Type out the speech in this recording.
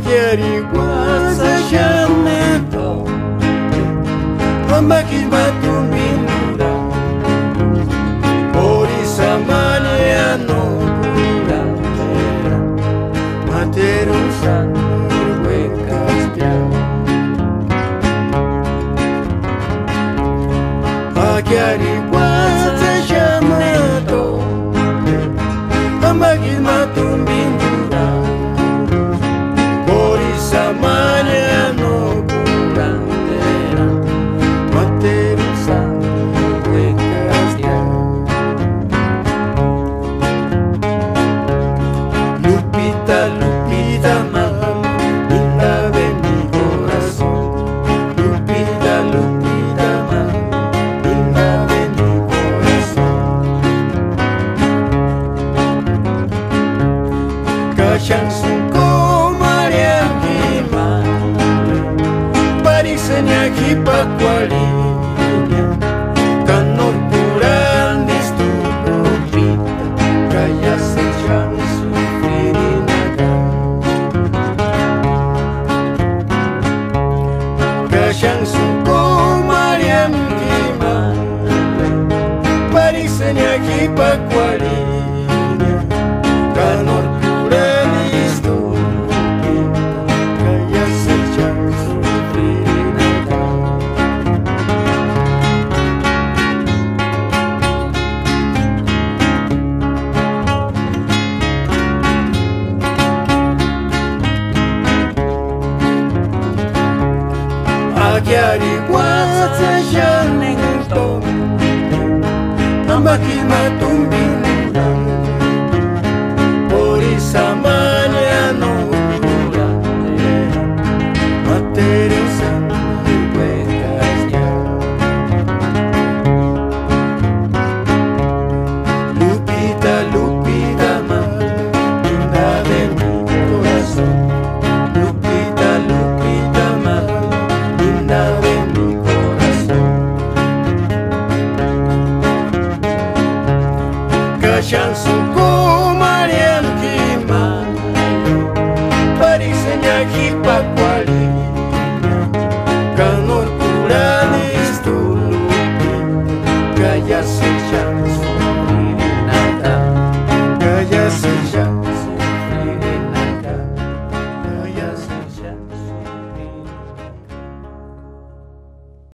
Akyari wasa shaneto Ambaki matumbindura Ori samani ano kurantera Materu sanurwe kastia Akyari wasa shaneto Ambaki matumbindura Ori samani ano kurantera Materu sanurwe kastia Lupita, Lupita, mahal, linda de mi corazón. Lupita, Lupita, mahal, linda de mi corazón. Kacang sungko Mariam Kiman, parisenya kipakwalinya, kanor puran distu Lupita, kaya sejam Kacang sungko Mariam Kiman, parisenya kipakwalinya, kanor puran distu Lupita, kaya sejam sufririnaga. Akyari wasa shanento Ambaki matumbindura Ori samani ano kurantera Materu sanurwe kastia Lupita, Lupita, mahal, linda de mi corazón. Lupita, Lupita, mahal, linda de mi corazón. Kacang sungko Mariam Kiman, parisenya kipak